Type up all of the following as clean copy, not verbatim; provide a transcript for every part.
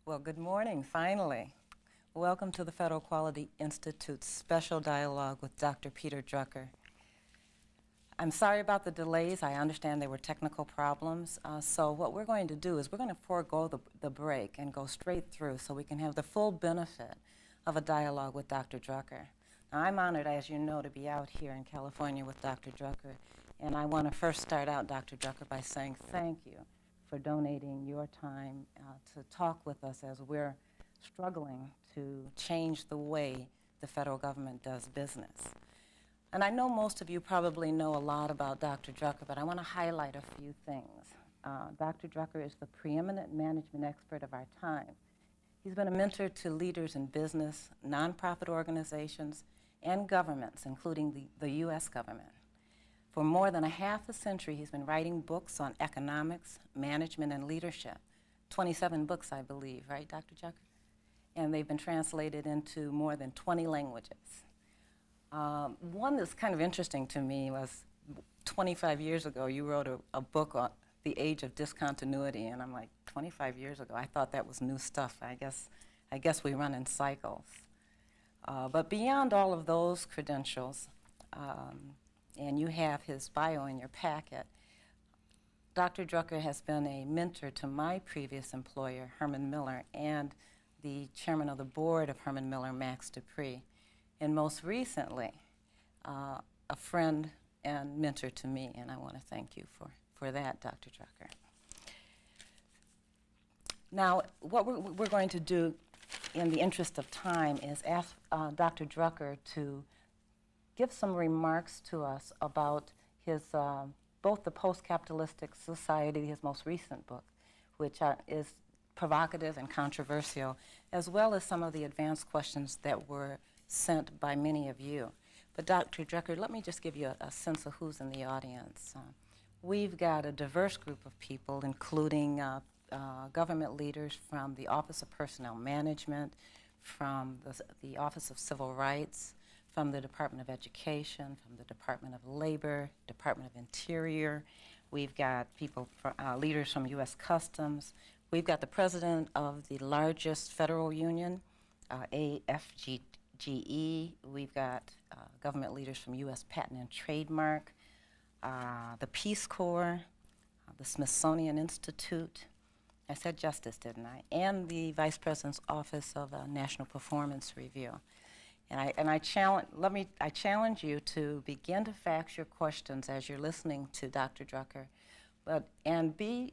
Well, good morning, finally. Welcome to the Federal Quality Institute's special dialogue with Dr. Peter Drucker. I'm sorry about the delays. I understand there were technical problems. So what we're going to do is we're going to forego the break and go straight through so we can have the full benefit of a dialogue with Dr. Drucker. Now, I'm honored, as you know, to be out here in California with Dr. Drucker. And I want to first start out, Dr. Drucker, by saying thank you for donating your time to talk with us as we're struggling to change the way the federal government does business. And I know most of you probably know a lot about Dr. Drucker, but I want to highlight a few things. Dr. Drucker is the preeminent management expert of our time. He's been a mentor to leaders in business, nonprofit organizations, and governments, including the US government. For more than a half a century, he's been writing books on economics, management, and leadership. 27 books, I believe, right, Dr. Drucker? And they've been translated into more than 20 languages. One that's kind of interesting to me was 25 years ago, you wrote a book on the age of discontinuity, and I'm like, 25 years ago, I thought that was new stuff. I guess we run in cycles. But beyond all of those credentials, and you have his bio in your packet, Dr. Drucker has been a mentor to my previous employer, Herman Miller, and the chairman of the board of Herman Miller, Max Dupree. And most recently, a friend and mentor to me, and I want to thank you for that, Dr. Drucker. Now, what we're going to do in the interest of time is ask Dr. Drucker to give some remarks to us about his, both the Post-Capitalistic Society, his most recent book, which is provocative and controversial, as well as some of the advanced questions that were sent by many of you. But Dr. Drucker, let me just give you a sense of who's in the audience. We've got a diverse group of people, including government leaders from the Office of Personnel Management, from the Office of Civil Rights, from the Department of Education, from the Department of Labor, Department of Interior. We've got people, leaders from U.S. Customs. We've got the president of the largest federal union, AFGE. We've got government leaders from U.S. Patent and Trademark, the Peace Corps, the Smithsonian Institute. I said justice, didn't I? And the Vice President's Office of National Performance Review. And I challenge you to begin to fax your questions as you're listening to Dr. Drucker, and be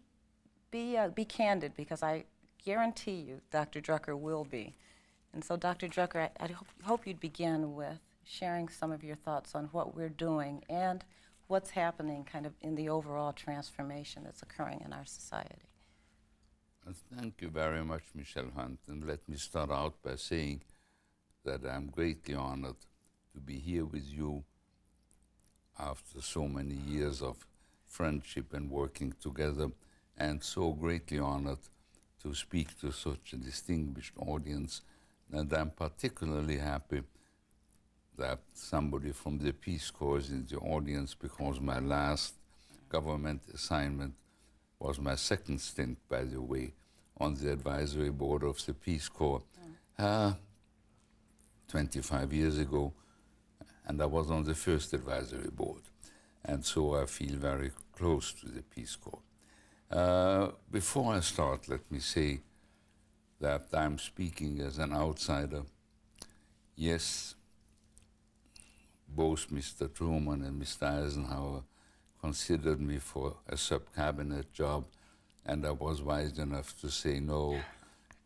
candid, because I guarantee you Dr. Drucker will be. And so, Dr. Drucker, I hope you'd begin with sharing some of your thoughts on what we're doing and what's happening kind of in the overall transformation that's occurring in our society. Thank you very much, Michele Hunt. And let me start out by saying that I'm greatly honored to be here with you after so many years of friendship and working together, and so greatly honored to speak to such a distinguished audience. And I'm particularly happy that somebody from the Peace Corps is in the audience, because my last government assignment was my second stint, by the way, on the advisory board of the Peace Corps 25 years ago, and I was on the first advisory board, and so I feel very close to the Peace Corps. Before I start, let me say that I'm speaking as an outsider. Yes, both Mr. Truman and Mr. Eisenhower considered me for a sub-cabinet job, and I was wise enough to say no,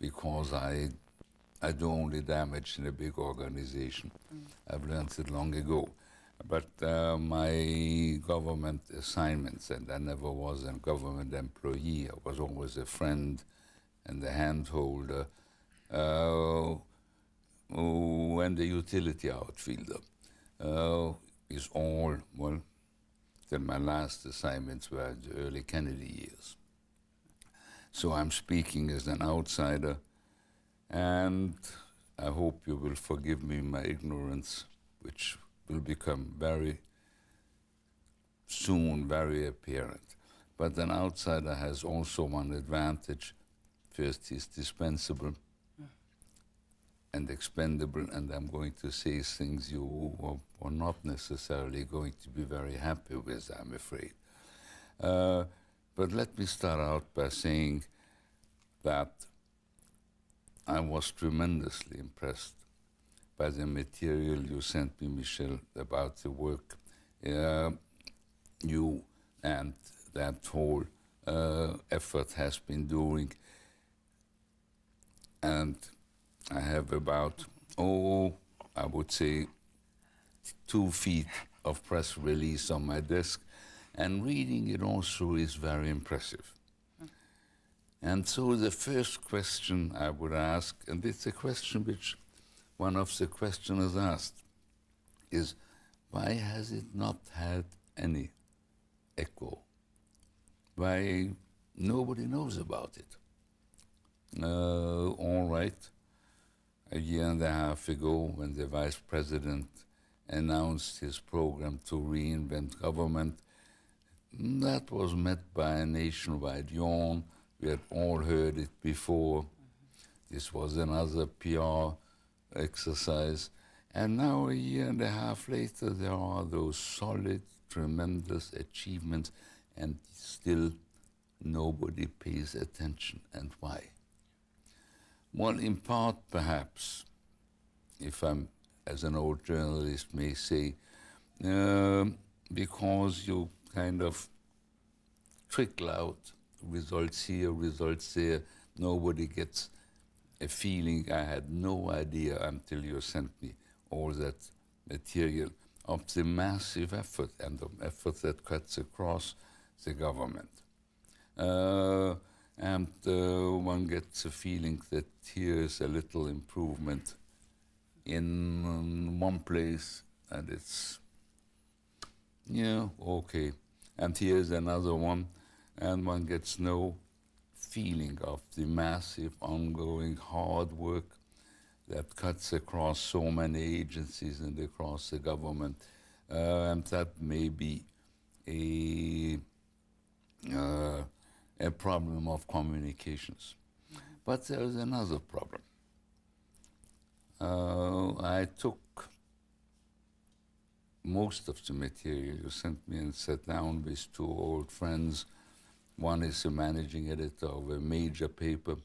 because I do only damage in a big organization. I've learned it long ago. But my government assignments, and I never was a government employee, I was always a friend and a handholder, and the utility outfielder, is all, well, till my last assignments were the early Kennedy years. So I'm speaking as an outsider, and I hope you will forgive me my ignorance, which will become very soon very apparent. But an outsider has also one advantage. first is dispensable and expendable, and I'm going to say things you are not necessarily going to be very happy with, I'm afraid. But let me start out by saying that I was tremendously impressed by the material you sent me, Michele, about the work you and that whole effort has been doing. And I have about, I would say 2 feet of press release on my desk, and reading it also is very impressive. And so the first question I would ask, and it's a question which one of the questioners asked, is why has it not had any echo? Why nobody knows about it? All right, a year and a half ago, when the Vice President announced his program to reinvent government, that was met by a nationwide yawn. We had all heard it before. This was another PR exercise. And now, a year and a half later, there are those solid, tremendous achievements, and still nobody pays attention. And why? Well, in part, perhaps, if I'm, as an old journalist may say, because you kind of trickle out results here, results there. Nobody gets a feeling. I had no idea until you sent me all that material of the massive effort and the effort that cuts across the government. And one gets a feeling that here is a little improvement in one place, and it's, yeah, okay. And here's another one, and one gets no feeling of the massive, ongoing hard work that cuts across so many agencies and across the government. And that may be a problem of communications. But there is another problem. I took most of the material you sent me and sat down with 2 old friends. One is the managing editor of a major paper,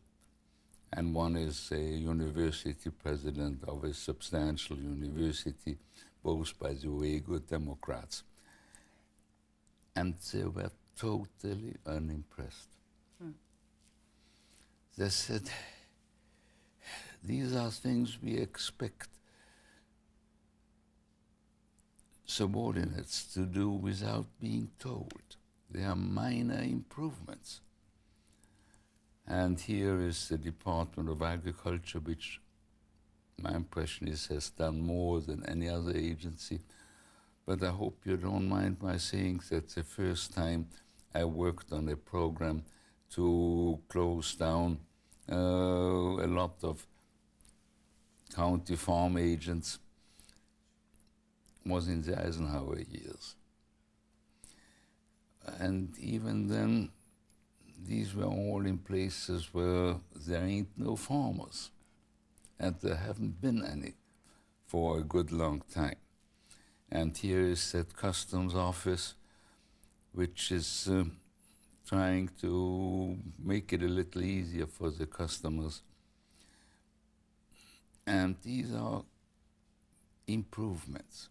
and one is a university president of a substantial university, both, by the way, good Democrats. And they were totally unimpressed. They said, these are things we expect subordinates to do without being told. They are minor improvements. And here is the Department of Agriculture, which my impression is has done more than any other agency. But I hope you don't mind my saying that the first time I worked on a program to close down a lot of county farm agents was in the Eisenhower years. And even then, these were all in places where there ain't no farmers, and there haven't been any for a good long time. And here is that customs office, which is trying to make it a little easier for the customers. And these are improvements.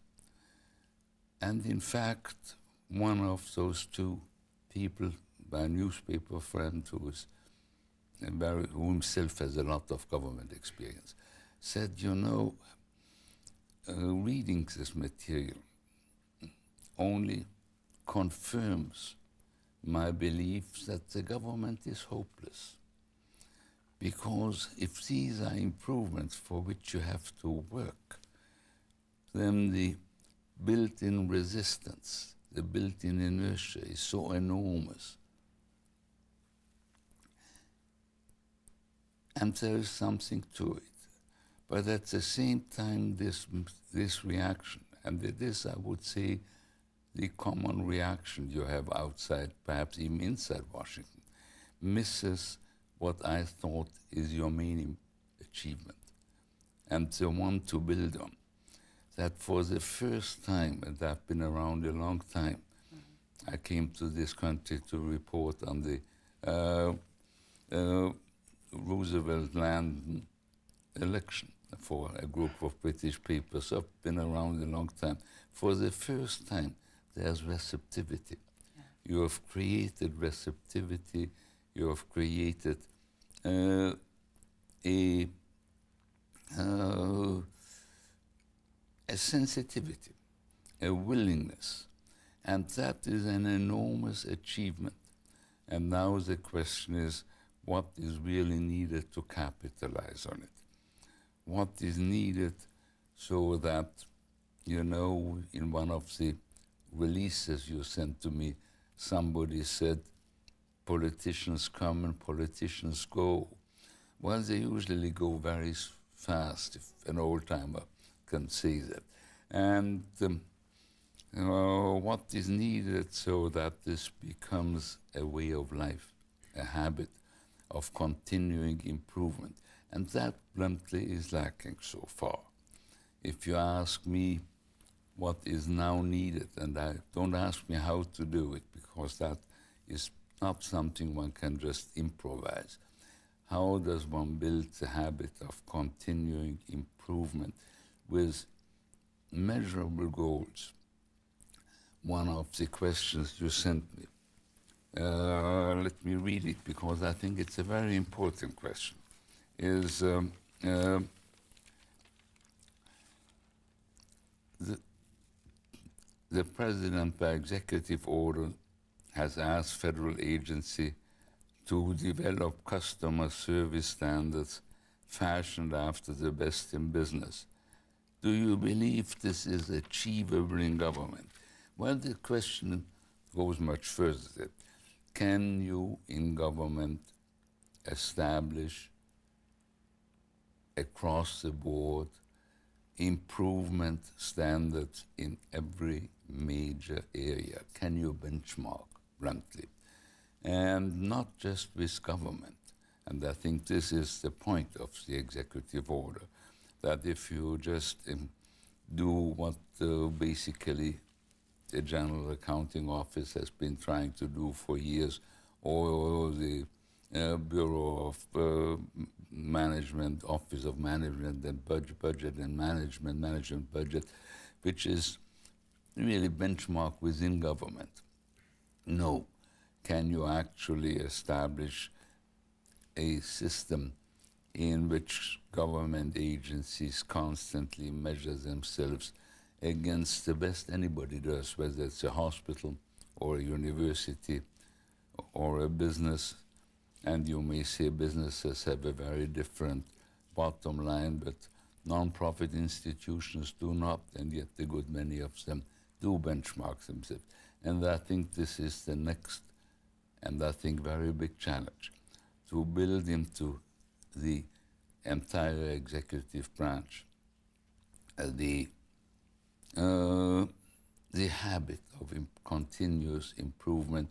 And in fact, one of those 2 people, my newspaper friend who himself has a lot of government experience, said, you know, reading this material only confirms my belief that the government is hopeless. Because if these are improvements for which you have to work, then the built-in resistance, the built-in inertia is so enormous. And there is something to it. But at the same time, this reaction, and it is, I would say, the common reaction you have outside, perhaps even inside Washington, misses what I thought is your main achievement, and the one to build on. That for the first time, and I've been around a long time, I came to this country to report on the Roosevelt Land election for a group of British people. So I've been around a long time. For the first time, there's receptivity. Yeah. You have created receptivity. You have created a sensitivity, a willingness. And that is an enormous achievement. And now the question is, what is really needed to capitalize on it? What is needed so that, you know, in one of the releases you sent to me, somebody said, politicians come and politicians go. Well, they usually go very fast, if an old-timer can say that. And what is needed so that this becomes a way of life, a habit of continuing improvement. And that, bluntly, is lacking so far. If you ask me what is now needed, and don't ask me how to do it, because that is not something one can just improvise. How does one build the habit of continuing improvement with measurable goals? One of the questions you sent me, let me read it because I think it's a very important question, is the President, by executive order, has asked federal agency to develop customer service standards fashioned after the best in business. Do you believe this is achievable in government? Well, the question goes much further. Can you, in government, establish across the board improvement standards in every major area? Can you benchmark, bluntly? And not just with government. And I think this is the point of the executive order, that if you just do what basically the General Accounting Office has been trying to do for years, or the Bureau of Management, Office of Management and Budget and Management Budget, which is really benchmark within government. No. Can you actually establish a system in which government agencies constantly measure themselves against the best anybody does, whether it's a hospital or a university or a business? And you may say businesses have a very different bottom line, but non-profit institutions do not, and yet a good many of them do benchmark themselves. And I think this is the next, and I think very big challenge, to build into the entire executive branch the habit of continuous improvement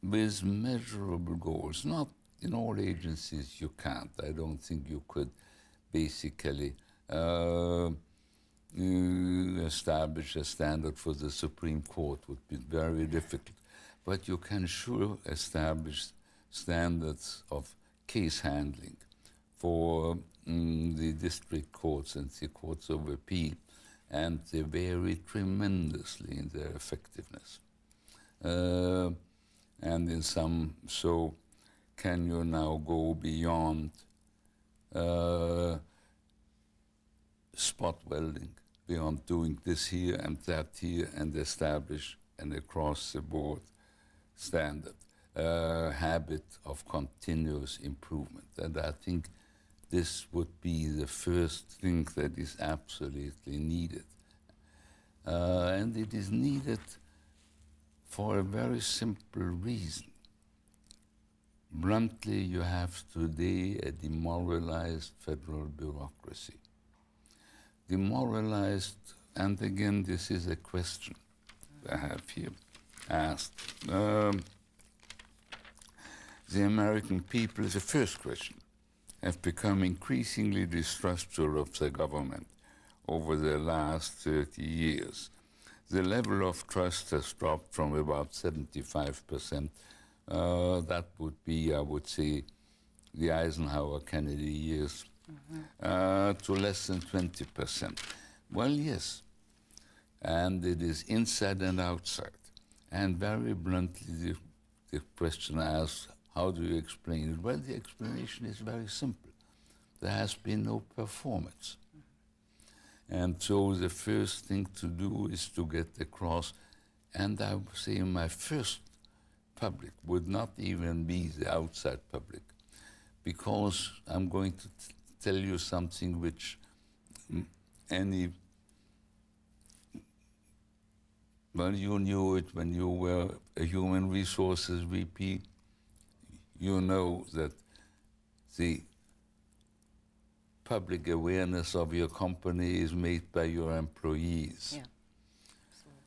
with measurable goals. Not in all agencies you can't. I don't think you could basically establish a standard for the Supreme Court. Would be very difficult. But you can sure establish standards of case handling for the district courts and the courts of appeal, and they vary tremendously in their effectiveness. And in some, so can you now go beyond spot welding, beyond doing this here and that here, and establish an across-the-board standard, habit of continuous improvement? And I think this would be the first thing that is absolutely needed. And it is needed for a very simple reason. Bluntly, you have today a demoralized federal bureaucracy. Demoralized, and again, this is a question I have here asked. the American people, the first question, have become increasingly distrustful of the government over the last 30 years. The level of trust has dropped from about 75%. That would be, I would say, the Eisenhower-Kennedy years, to less than 20%. Well, yes, and it is inside and outside. And very bluntly, the question asked, how do you explain it? Well, the explanation is very simple. There has been no performance. And so the first thing to do is to get across, and I would say my first public would not even be the outside public, because I'm going to tell you something which any, well, you knew it when you were a human resources VP. You know that the public awareness of your company is made by your employees. Yeah.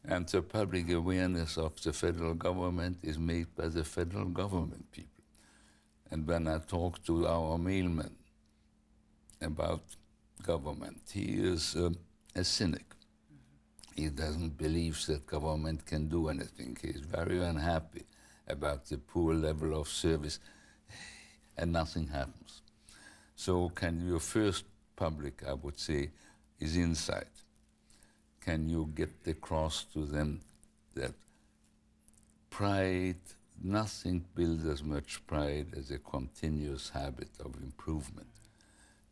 And the public awareness of the federal government is made by the federal government people. And when I talk to our mailman about government, he is a cynic. He doesn't believe that government can do anything. He is very unhappy about the poor level of service, and nothing happens. So can your first public, I would say, is inside. Can you get across to them that pride, nothing builds as much pride as a continuous habit of improvement.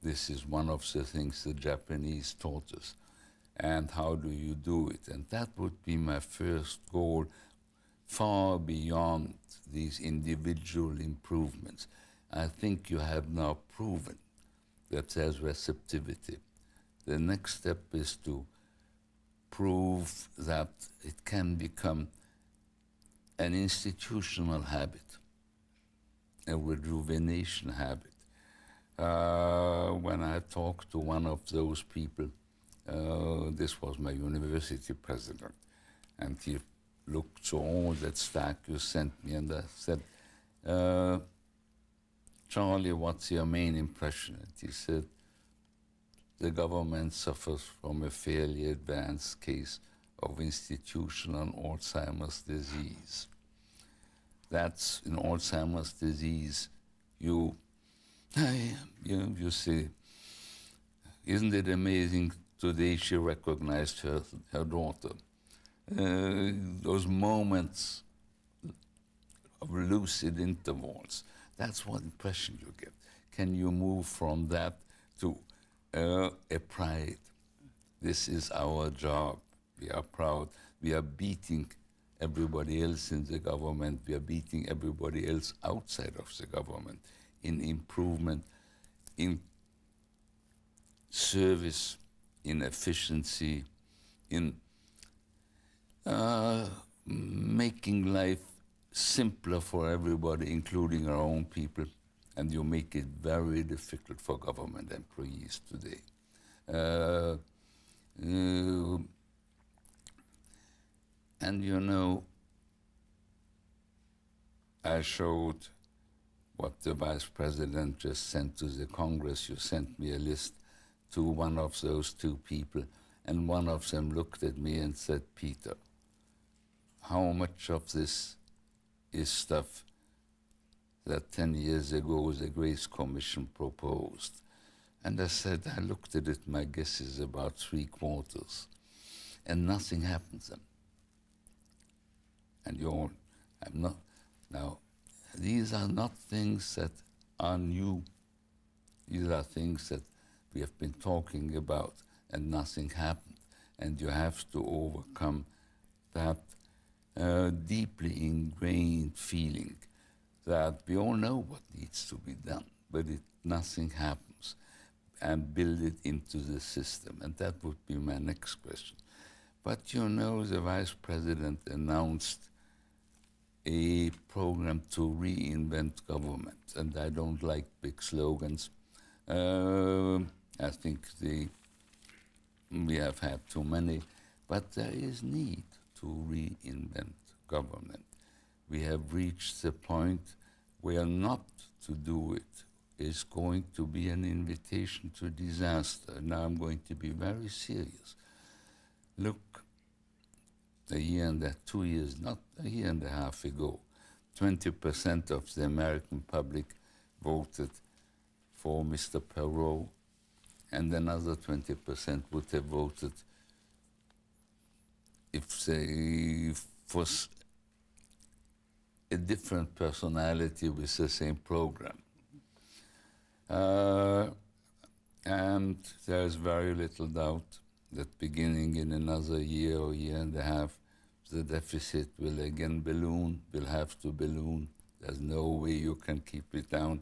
This is one of the things the Japanese taught us. And how do you do it? And that would be my first goal, far beyond these individual improvements. I think you have now proven that there's receptivity. The next step is to prove that it can become an institutional habit, a rejuvenation habit. When I talked to one of those people, this was my university president, and he looked through all that stack you sent me, and I said, Charlie, what's your main impression? And he said, the government suffers from a fairly advanced case of institutional Alzheimer's disease. That's in Alzheimer's disease, you see, isn't it amazing? Today she recognized her daughter. Those moments of lucid intervals, that's what impression you get. Can you move from that to a pride? This is our job. We are proud. We are beating everybody else in the government. We are beating everybody else outside of the government in improvement, in service, in efficiency, in making life simpler for everybody, including our own people, and you make it very difficult for government employees today. And you know, I showed what the Vice President just sent to the Congress. You sent me a list to one of those two people, and one of them looked at me and said, Peter, how much of this is stuff that 10 years ago the Grace Commission proposed? And I said, I looked at it, my guess is about 3/4, and nothing happens then. And I'm not, now, these are not things that are new. These are things that we have been talking about and nothing happened. And you have to overcome that deeply ingrained feeling that we all know what needs to be done, but nothing happens, and build it into the system. And that would be my next question. But you know, the Vice President announced a program to reinvent government, and I don't like big slogans. I think we have had too many, but there is need to reinvent government. We have reached the point we are not to do it is going to be an invitation to disaster. Now I'm going to be very serious. Look, a year and 2 years, not a year and a half ago, 20% of the American public voted for Mr. Perot, and another 20% would have voted if they for a different personality with the same program. And there is very little doubt that beginning in another year or year and a half, the deficit will again balloon, will have to balloon. There's no way you can keep it down.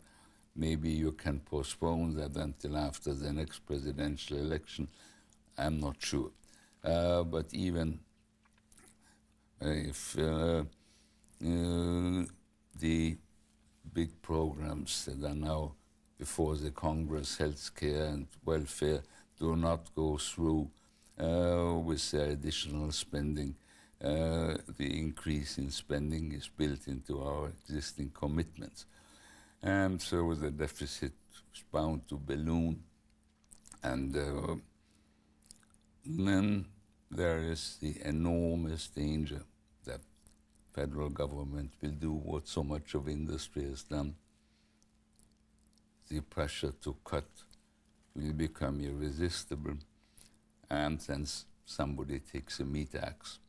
Maybe you can postpone that until after the next presidential election. I'm not sure. But even if the big programs that are now before the Congress, healthcare and welfare, do not go through with the additional spending, the increase in spending is built into our existing commitments. And so the deficit is bound to balloon. And then there is the enormous danger that federal government will do what so much of industry has done. The pressure to cut will become irresistible, and then somebody takes a meat axe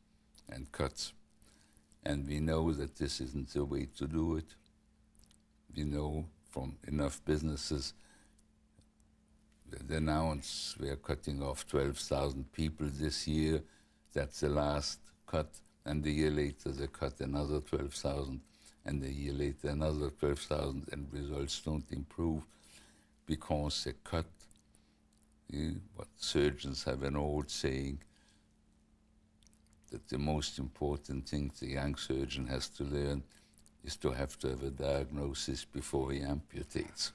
and cuts. And we know that this isn't the way to do it. We know from enough businesses that announce we are cutting off 12,000 people this year. That's the last cut. And a year later they cut another 12,000, and a year later another 12,000, and results don't improve because they cut. What surgeons have an old saying, that the most important thing the young surgeon has to learn is to have a diagnosis before he amputates.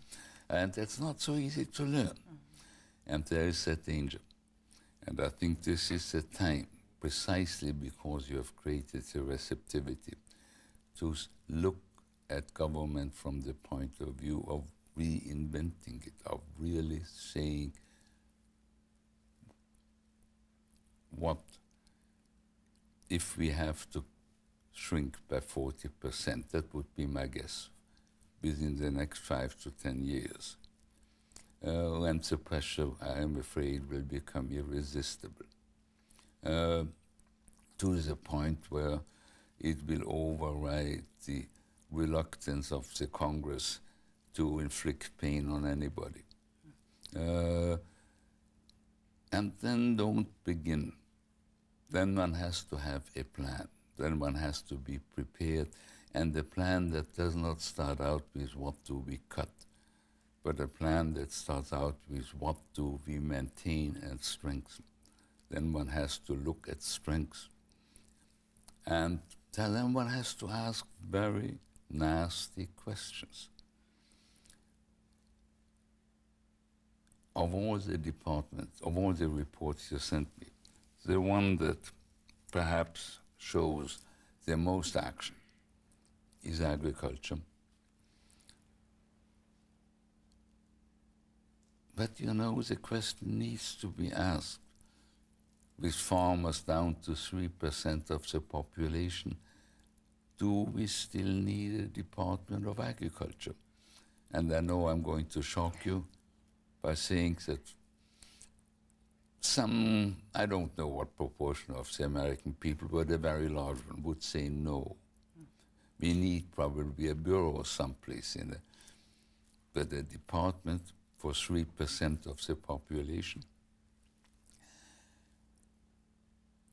And that's not so easy to learn. And there is that danger. And I think this is the time, precisely because you have created a receptivity, to look at government from the point of view of reinventing it, of really saying what if we have to shrink by 40%, that would be my guess, within the next 5 to 10 years. And the pressure, I am afraid, will become irresistible, to the point where it will override the reluctance of the Congress to inflict pain on anybody. And then don't begin. Then one has to have a plan. Then one has to be prepared, and a plan that does not start out with what do we cut, but a plan that starts out with what do we maintain and strengthen. Then one has to look at strengths. And then one has to ask very nasty questions. Of all the departments, of all the reports you sent me, the one that perhaps shows the most action is agriculture. But you know, the question needs to be asked. With farmers down to 3% of the population, do we still need a Department of Agriculture? And I know I'm going to shock you by saying that some, I don't know what proportion of the American people, but a very large one, would say no. We need probably a bureau someplace in it, but a department for 3% of the population.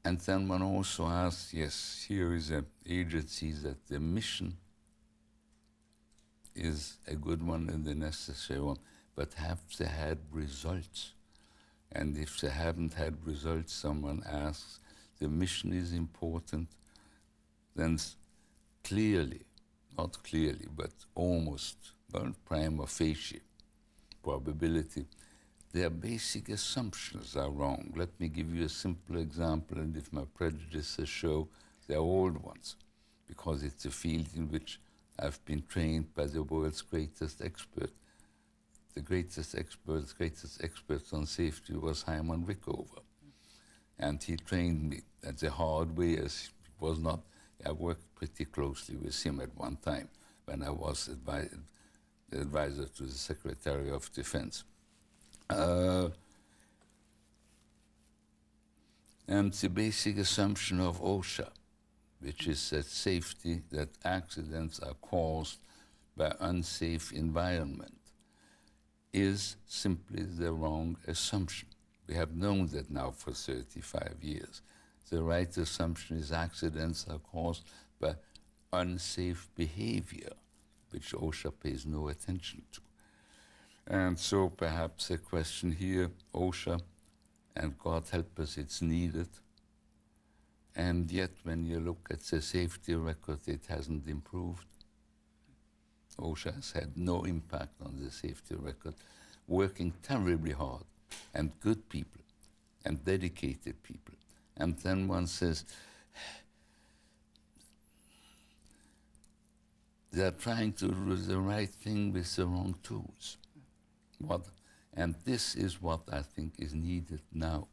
And then one also asks, yes, here is an agency that the mission is a good one and the necessary one, but have they had results? And if they haven't had results, someone asks, the mission is important, then clearly, not clearly, but almost, well, prima facie probability, their basic assumptions are wrong. Let me give you a simple example, and if my prejudices show, they're old ones, because it's a field in which I've been trained by the world's greatest expert. The greatest experts on safety was Hyman Rickover. And he trained me at the hard way, as it was not, I worked pretty closely with him at one time when I was the advisor to the Secretary of Defense. And the basic assumption of OSHA, which is that safety, that accidents are caused by unsafe environment, is simply the wrong assumption. We have known that now for 35 years. The right assumption is accidents are caused by unsafe behavior, which OSHA pays no attention to. And so perhaps the question here, OSHA, and God help us, it's needed. And yet when you look at the safety record, it hasn't improved. OSHA has had no impact on the safety record, working terribly hard, and good people, and dedicated people. And then one says, they're trying to do the right thing with the wrong tools. And this is what I think is needed now.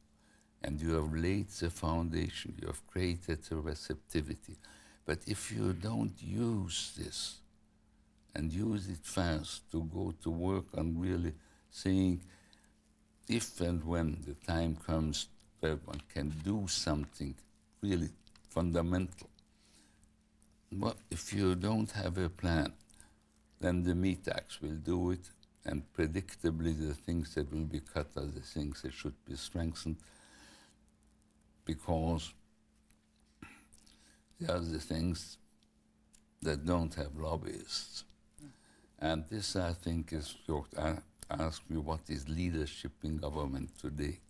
And you have laid the foundation, you have created the receptivity. But if you don't use this, and use it fast to go to work on really saying, if and when the time comes where one can do something really fundamental. But if you don't have a plan, then the meat axe will do it, and predictably the things that will be cut are the things that should be strengthened, because they are the things that don't have lobbyists. And this, I think, is, ask me, what is leadership in government today?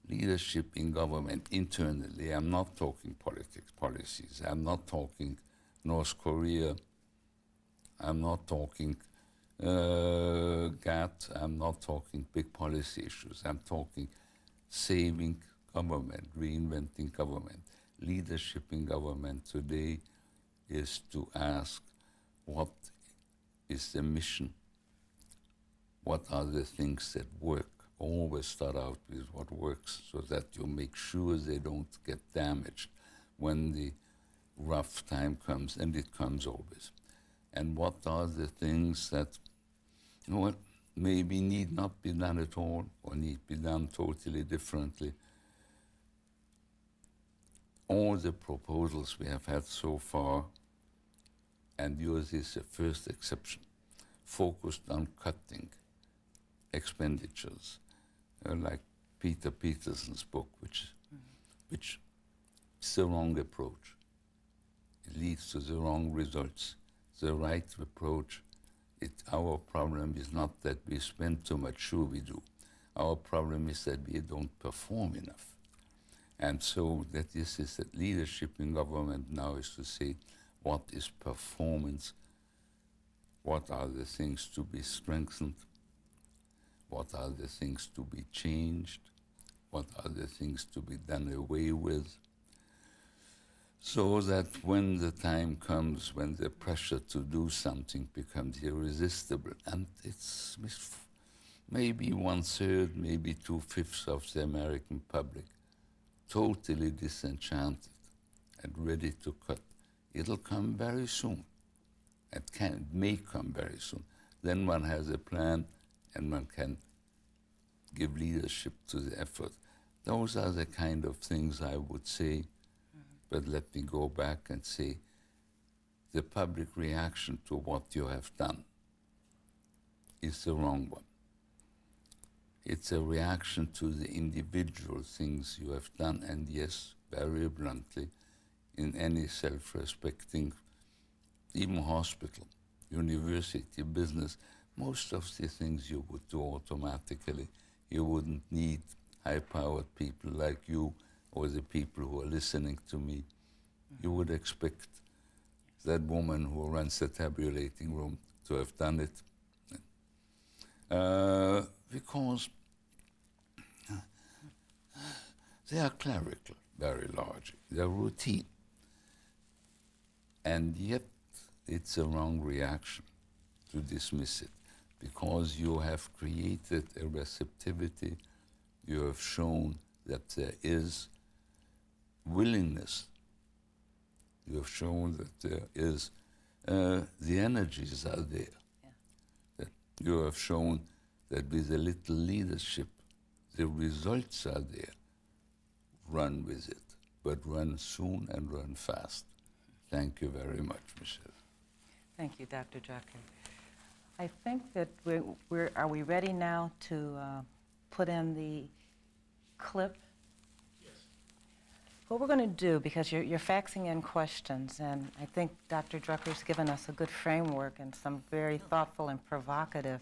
Leadership in government internally, I'm not talking politics, policies, I'm not talking North Korea, I'm not talking GATT, I'm not talking big policy issues, I'm talking saving government, reinventing government. Leadership in government today is to ask, what is the mission? What are the things that work? Always start out with what works, so that you make sure they don't get damaged when the rough time comes, and it comes always. And what are the things that, you know what, maybe need not be done at all, or need be done totally differently. All the proposals we have had so far, and yours is the first exception, focused on cutting expenditures, like Peter Peterson's book, which is the wrong approach. It leads to the wrong results. The right approach, our problem is not that we spend too much, sure we do. Our problem is that we don't perform enough. And so that this is that leadership in government now is to say, what is performance? What are the things to be strengthened? What are the things to be changed? What are the things to be done away with? So that when the time comes, when the pressure to do something becomes irresistible, and it's maybe 1/3, maybe 2/5 of the American public totally disenchanted and ready to cut, it'll come very soon. It may come very soon. Then one has a plan, and one can give leadership to the effort. Those are the kind of things I would say. But let me go back and say, the public reaction to what you have done is the wrong one. It's a reaction to the individual things you have done, and yes, very bluntly, in any self-respecting, even hospital, university, business, most of the things you would do automatically. You wouldn't need high-powered people like you, or the people who are listening to me. You would expect that woman who runs the tabulating room to have done it. Because they are clerical, very largely. They're routine. And yet, it's a wrong reaction to dismiss it, because you have created a receptivity, you have shown that there is willingness, you have shown that there is, the energies are there. Yeah. That you have shown that with a little leadership, the results are there. Run with it, but run soon and run fast. Thank you very much, Michele. Thank you, Dr. Drucker. I think that are we ready now to put in the clip? Yes. What we're going to do, because you're faxing in questions, and I think Dr. Drucker's given us a good framework and some very thoughtful and provocative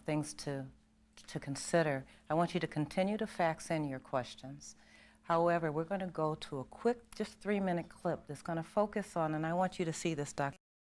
things to consider. I want you to continue to fax in your questions. However, we're going to go to a quick, just 3-minute clip that's going to focus on, and I want you to see this, Dr.